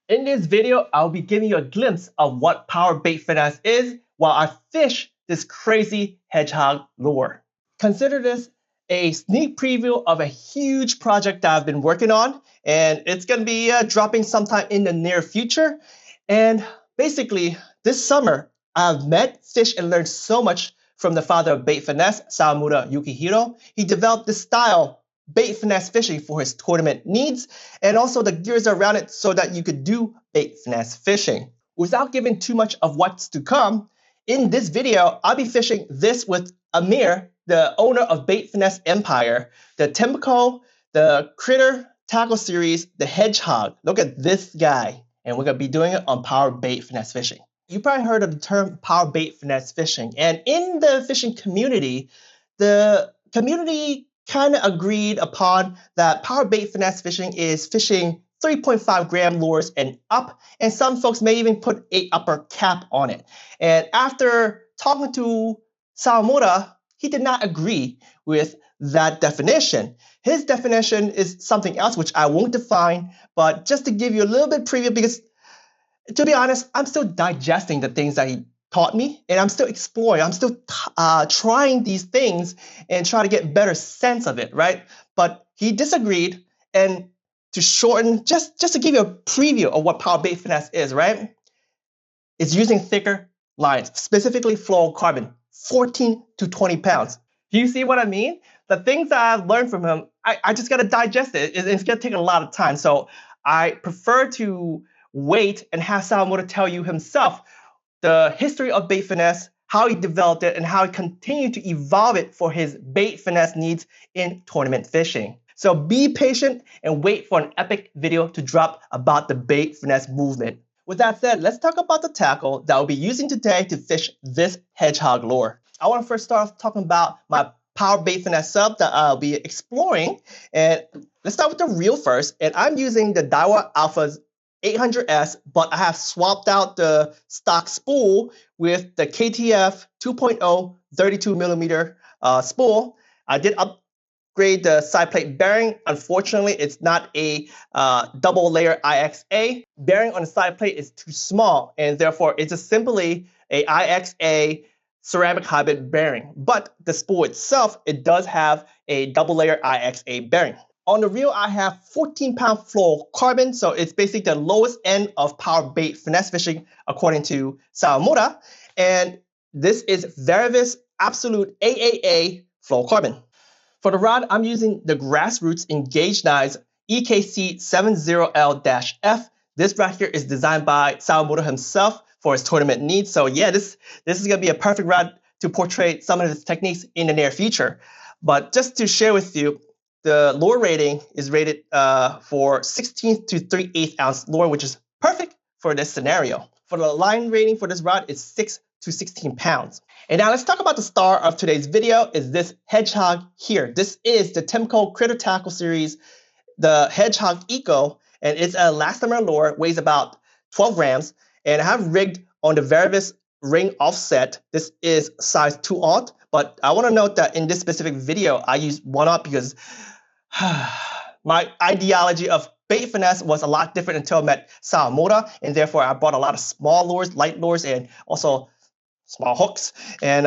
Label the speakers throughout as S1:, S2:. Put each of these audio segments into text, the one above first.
S1: In this video, I'll be giving you a glimpse of what Power Bait Finesse is while I fish this crazy hedgehog lure. Consider this a sneak preview of a huge project that I've been working on, and it's going to be dropping sometime in the near future. And basically, this summer, I've met, fished, and learned so much from the father of Bait Finesse, Sawamura Yukihiro. He developed this style, Bait Finesse fishing, for his tournament needs, and also the gears around it so that you could do Bait Finesse fishing. Without giving too much of what's to come, in this video, I'll be fishing this with Amir, the owner of Bait Finesse Empire, the Tiemco, the Critter Tackle Series, the Hedgehog. Look at this guy. And we're going to be doing it on Power Bait Finesse fishing. You probably heard of the term Power Bait Finesse fishing. And in the fishing community, the community kind of agreed upon that Power Bait Finesse fishing is fishing 3.5 gram lures and up, and some folks may even put a upper cap on it. And after talking to Sawamura, he did not agree with that definition. His definition is something else, which I won't define, but just to give you a little bit preview, because to be honest, I'm still digesting the things that he taught me, and I'm still exploring. I'm still trying these things and try to get better sense of it, right? But he disagreed, and to shorten, just to give you a preview of what Power Bait Finesse is, right? It's using thicker lines, specifically fluorocarbon, 14 to 20 pounds. Do you see what I mean? The things that I've learned from him, I just got to digest it. It's going to take a lot of time. So I prefer to wait and have Sawamura tell you himself the history of Bait Finesse, how he developed it, and how he continued to evolve it for his Bait Finesse needs in tournament fishing. So be patient and wait for an epic video to drop about the Bait Finesse movement. With that said, let's talk about the tackle that I'll be using today to fish this hedgehog lure. I want to first start off talking about my Power Bait Finesse sub that I'll be exploring. And let's start with the reel first. And I'm using the Daiwa Alpha's 800S, but I have swapped out the stock spool with the KTF 2.0 32mm spool. I did upgrade the side plate bearing. Unfortunately, it's not a double layer IXA. Bearing on the side plate is too small, and therefore it's just simply a IXA ceramic hybrid bearing. But the spool itself, it does have a double layer IXA bearing. On the reel, I have 14-pound fluorocarbon, so it's basically the lowest end of Power Bait Finesse fishing, according to Sawamura. And this is Varivas Absolute AAA fluorocarbon. For the rod, I'm using the Grassroots Engage Knives EKC70L-F. This rod here is designed by Sawamura himself for his tournament needs. So yeah, this is going to be a perfect rod to portray some of his techniques in the near future. But just to share with you, the lure rating is rated for 16 to 3/8 ounce lure, which is perfect for this scenario. For the line rating for this rod is 6 to 16 pounds. And now let's talk about the star of today's video, is this hedgehog here. This is the Tiemco Critter Tackle Series, the Hedgehog Eco, and it's a elastomer lure, weighs about 12 grams, and I have rigged on the Varivas ring offset. This is size 2/0, but I want to note that in this specific video, I use 1/0 because my ideology of Bait Finesse was a lot different until I met Sawamura, and therefore I bought a lot of small lures, light lures, and also small hooks, and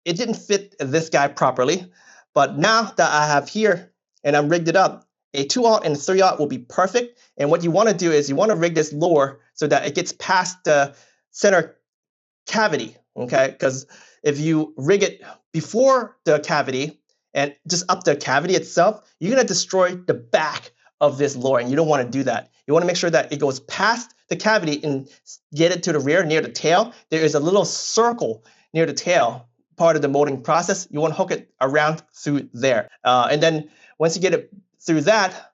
S1: it didn't fit this guy properly. But now that I have here and I'm rigged it up, a 2/0 and a 3/0 will be perfect. And what you want to do is you want to rig this lure so that it gets past the center cavity, okay? Because if you rig it before the cavity and just up the cavity itself, you're going to destroy the back of this lure, and you don't want to do that. You want to make sure that it goes past the cavity and get it to the rear near the tail. There is a little circle near the tail, part of the molding process. You want to hook it around through there. And then once you get it through that,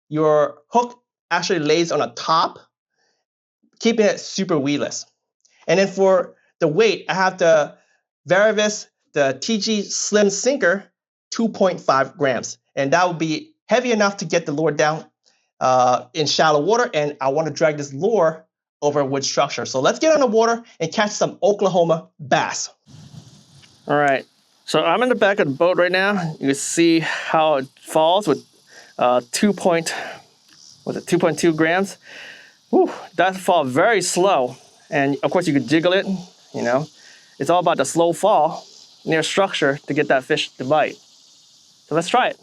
S1: your hook actually lays on the top, keeping it super weedless. And then for the weight, I have the Varivas, the TG Slim Sinker, 2.5 grams. And that would be heavy enough to get the lure down in shallow water. And I want to drag this lure over a wood structure. So let's get on the water and catch some Oklahoma bass. All right. So I'm in the back of the boat right now. You can see how it falls with 2.2 grams. Whew, that fall very slow. And of course you could jiggle it, you know. It's all about the slow fall near structure to get that fish to bite. So let's try it.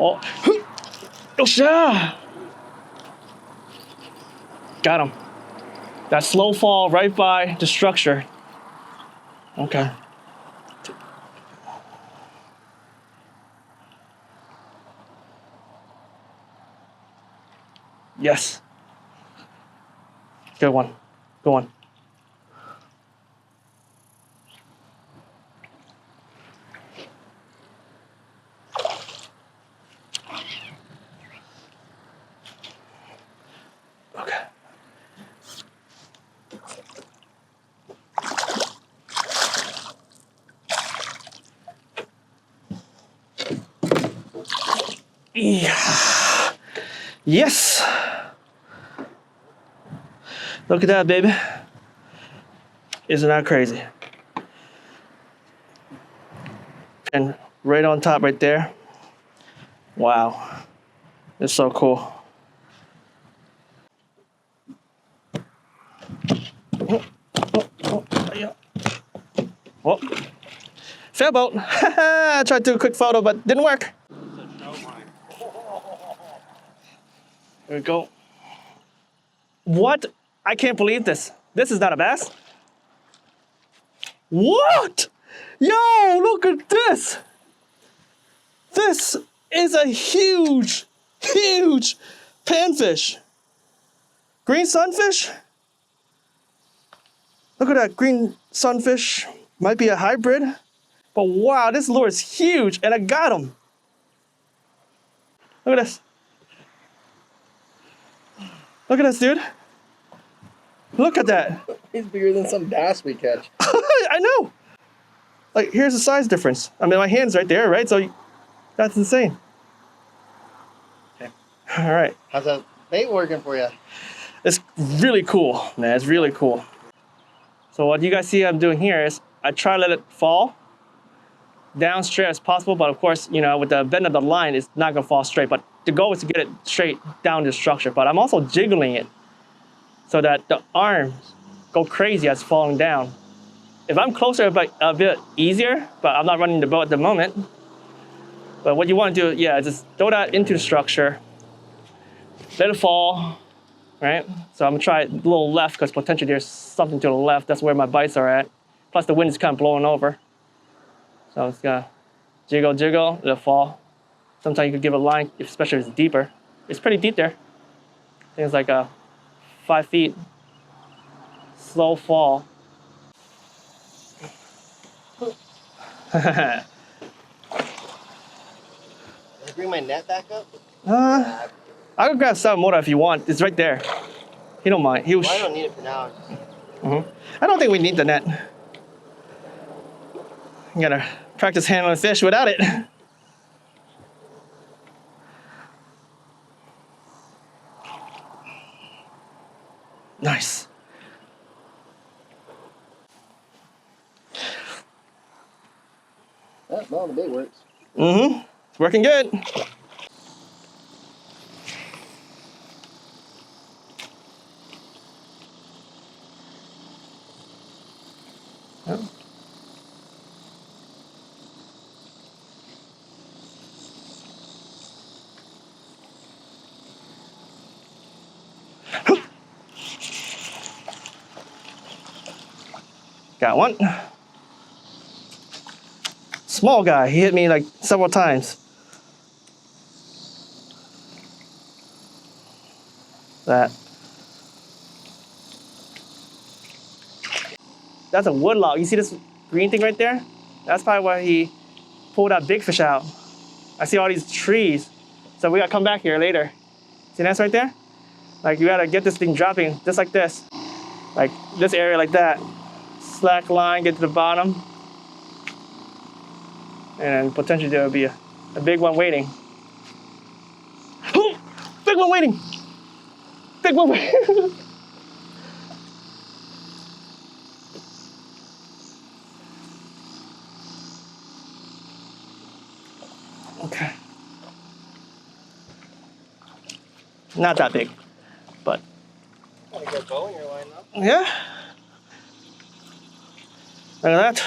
S1: Oh, Osha! Got him. That slow fall right by the structure. Okay. Yes. Good one. Good one. Okay. Yeah. Yes. Look at that, baby. Isn't that crazy? And right on top right there. Wow. It's so cool. Oh. Sailboat. I tried to do a quick photo, but didn't work. There we go. What? I can't believe this. This is not a bass. What? Yo, look at this. This is a huge, huge panfish. Green sunfish? Look at that green sunfish. Might be a hybrid. But wow, this lure is huge, and I got him. Look at this. Look at this, dude. Look at that.
S2: He's bigger than some bass we catch.
S1: I know. Like, here's the size difference. I mean, my hand's right there, right? So that's insane.
S2: Okay.
S1: All right.
S2: How's that bait working for you?
S1: It's really cool, man. It's really cool. So what you guys see I'm doing here is I try to let it fall down straight as possible, but of course, you know, with the bend of the line, it's not gonna fall straight. But the goal is to get it straight down the structure. But I'm also jiggling it so that the arms go crazy as it's falling down. If I'm closer, a bit easier, but I'm not running the boat at the moment. But what you want to do, yeah, just throw that into the structure, let it fall, right? So I'm gonna try a little left because potentially there's something to the left. That's where my bites are at. Plus the wind is kind of blowing over. So it's gonna jiggle, jiggle, let it fall. Sometimes you could give a line, especially if it's deeper. It's pretty deep there. I think it's like 5 feet. Slow fall.
S2: Can I bring my net back up?
S1: I could grab Sawamura if you want. It's right there. He don't mind.
S2: Well, I don't need it for now.
S1: I don't think we need the net. You gotta practice handling fish without it. Nice.
S2: Oh, well, the bait works.
S1: It's working good. Got one. Small guy. He hit me like several times. That's a woodlock. You see this green thing right there? That's probably why he pulled that big fish out. I see all these trees. So we gotta come back here later. See that right there? Like you gotta get this thing dropping just like this. Like this area like that. Slack line, get to the bottom. And then potentially there will be a big one waiting. one waiting. Big one waiting. Okay. Not that big, but.
S2: Got a good bow in your line though.
S1: Yeah. Look at that.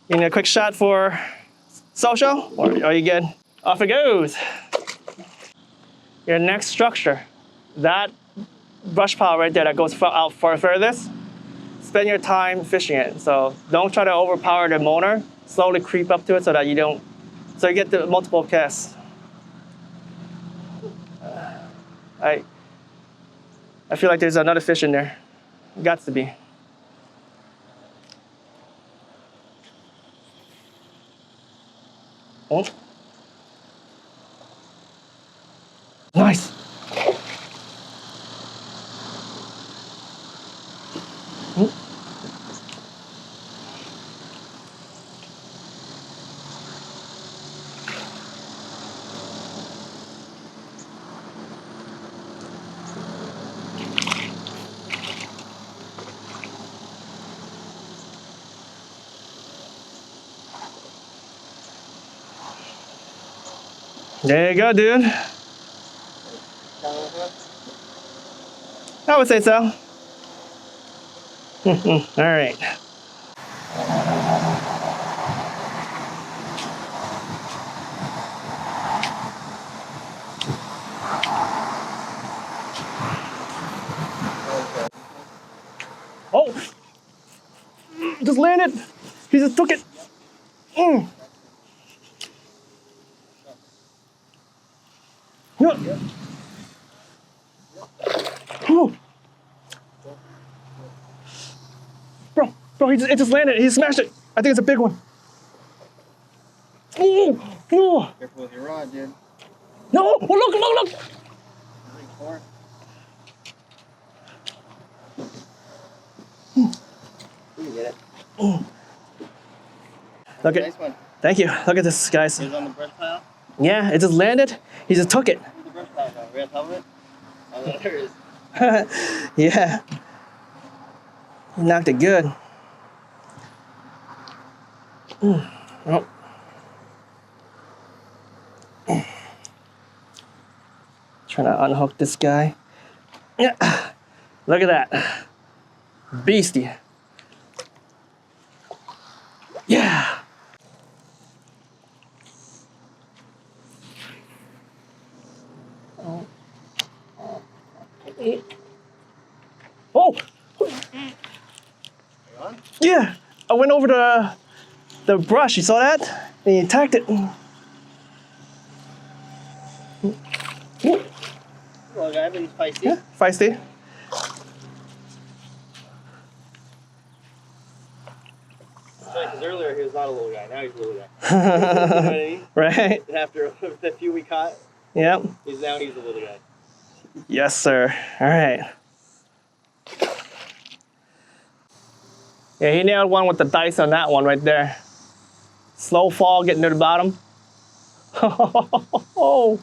S1: You need a quick shot for social, or are you good? Off it goes. Your next structure, that brush pile right there that goes out furthest, spend your time fishing it. So don't try to overpower the motor. Slowly creep up to it so that you don't, so you get the multiple casts. I feel like there's another fish in there. Got to be. Oh. Nice. There you go, dude. I would say so. All right. Oh, just landed. He just took it. Yeah. Oh. Bro, it just landed. He smashed it. I think it's a big one. Oh, oh.
S2: Careful with your rod, dude.
S1: No, oh, look.
S2: You get it.
S1: Oh. Look at,
S2: nice one.
S1: Thank you. Look at this, guys.
S2: It was on the brush pile?
S1: Yeah, it just landed. He just took it.
S2: Where's the brush pile from? Right on top of it? Oh, there it is.
S1: Yeah. He knocked it good. Oh. Trying to unhook this guy. Yeah. Look at that. Beastie. Yeah. Oh. Yeah. I went over the brush. You saw that? And he attacked it.
S2: Well, guy, but he's feisty.
S1: Yeah, feisty.
S2: Because earlier he was not a little guy, now he's a little guy. You know what I mean?
S1: Right.
S2: And after the few we caught,
S1: Yep.
S2: he's a little guy.
S1: Yes, sir. All right. Yeah, he nailed one with the dice on that one right there. Slow fall, getting to the bottom. Oh.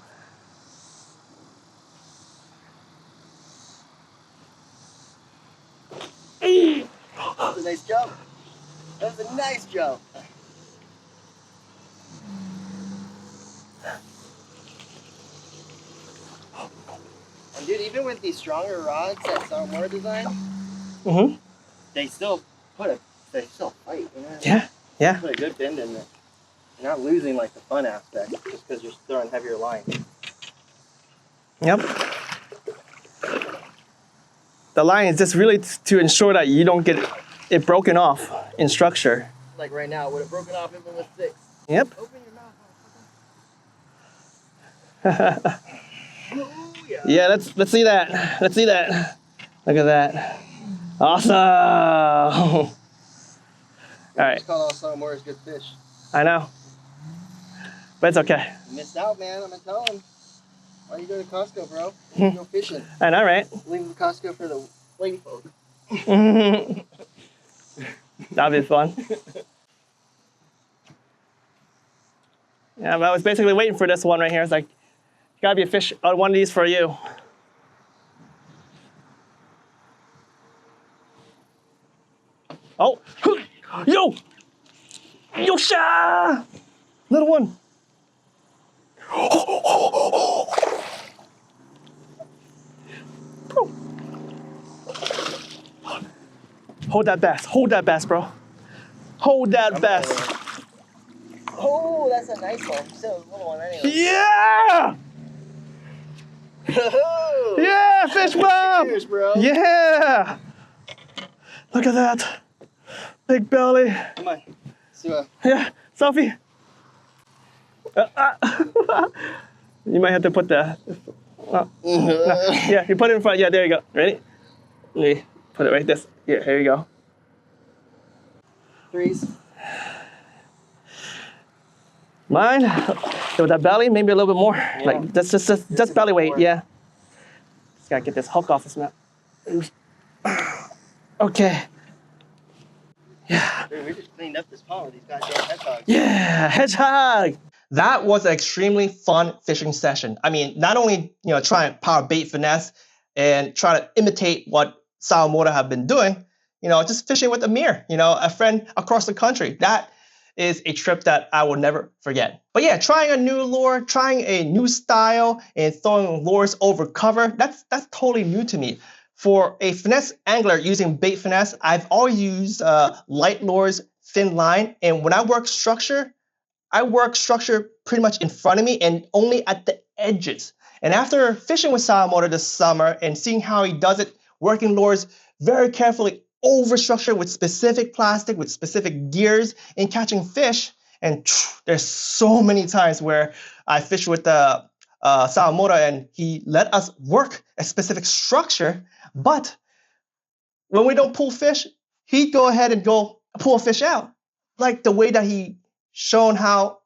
S2: That was a nice jump. That was a nice jump. And dude, even with these stronger rods that Sawamura design, they still fight, you know?
S1: Yeah, yeah.
S2: Put a good bend in there. You're not losing like the fun aspect just because you're throwing heavier line.
S1: Yep. The line is just really to ensure that you don't get it broken off in structure.
S2: Like right now, it would have broken off even with 6.
S1: Yep.
S2: Open your mouth.
S1: Yeah, let's see that. Let's see that. Look at that. Awesome. All right.
S2: Just call all Sawamura's good fish.
S1: I know. But it's okay.
S2: You missed out, man. I'm gonna tell him. Why you go to Costco, bro? You go fishing.
S1: I know, right?
S2: Leave the Costco for the lady folk.
S1: That'd be fun. Yeah, but I was basically waiting for this one right here. It's like, Gotta be a fish on one of these for you. Oh, yo! Yosha! Little one. Bro. Hold that bass. Hold that bass, bro. Hold that bass.
S2: Oh, that's a nice one. Still a little one anyway.
S1: Yeah! Yeah, fish bomb!
S2: Cheers, bro.
S1: Yeah! Look at that. Big belly.
S2: Come on. So,
S1: Yeah, selfie. You might have to put the. No. Yeah, you put it in front. Yeah, there you go. Ready? Let me put it right this. Yeah, here you go.
S2: threes.
S1: Mine, with that belly, maybe a little bit more.
S2: Yeah.
S1: Like that's just belly weight.
S2: More.
S1: Yeah. Just gotta get this hook off this map. Okay. Yeah.
S2: Dude, we just cleaned up this pond with these goddamn hedgehogs.
S1: Yeah, hedgehog. That was an extremely fun fishing session. I mean, not only trying Power Bait Finesse and trying to imitate what Sawamura have been doing, just fishing with Amir, a friend across the country. That is a trip that I will never forget. But yeah, trying a new lure, trying a new style, and throwing lures over cover, that's totally new to me. For a finesse angler using Bait Finesse, I've always used light lures, thin line, and when I work structure, I work structure pretty much in front of me and only at the edges. And after fishing with Sawamura this summer and seeing how he does it, working lures very carefully over structure with specific plastic, with specific gears and catching fish, and there's so many times where I fish with Sawamura and he let us work a specific structure, but when we don't pull fish, he'd go ahead and go pull a fish out. Like the way that he shown how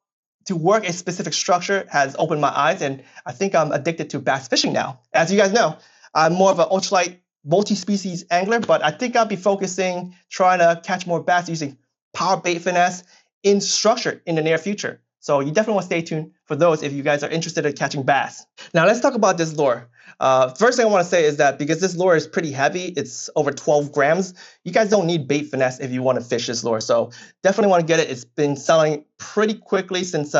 S1: to work a specific structure has opened my eyes, and I think I'm addicted to bass fishing now. As you guys know, I'm more of an ultralight multi-species angler, but I think I'll be focusing trying to catch more bass using Power Bait Finesse in structure in the near future. So you definitely want to stay tuned for those if you guys are interested in catching bass. Now let's talk about this lure. First thing I want to say is that because this lure is pretty heavy, it's over 12 grams, you guys don't need Bait Finesse if you want to fish this lure. So definitely want to get it. It's been selling pretty quickly since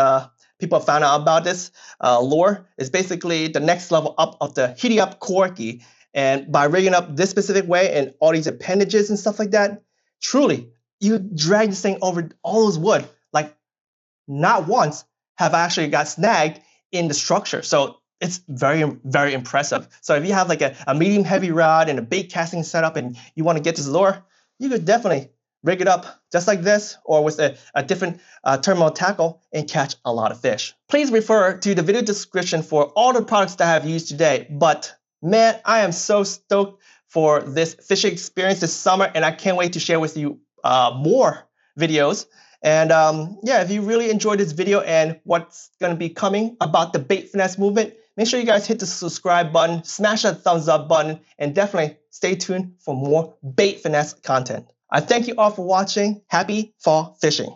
S1: people have found out about this lure. It's basically the next level up of the Heating Up Corky. And by rigging up this specific way and all these appendages and stuff like that, truly, you drag this thing over all those wood. Like, not once have I actually got snagged in the structure. So it's very, very impressive. So if you have like a medium heavy rod and a bait casting setup and you want to get this lure, you could definitely rig it up just like this or with a different terminal tackle and catch a lot of fish. Please refer to the video description for all the products that I have used today. But man, I am so stoked for this fishing experience this summer, and I can't wait to share with you more videos. And yeah, if you really enjoyed this video and what's going to be coming about the Bait Finesse movement, make sure you guys hit the subscribe button, smash that thumbs up button, and definitely stay tuned for more Bait Finesse content. I thank you all for watching. Happy fall fishing.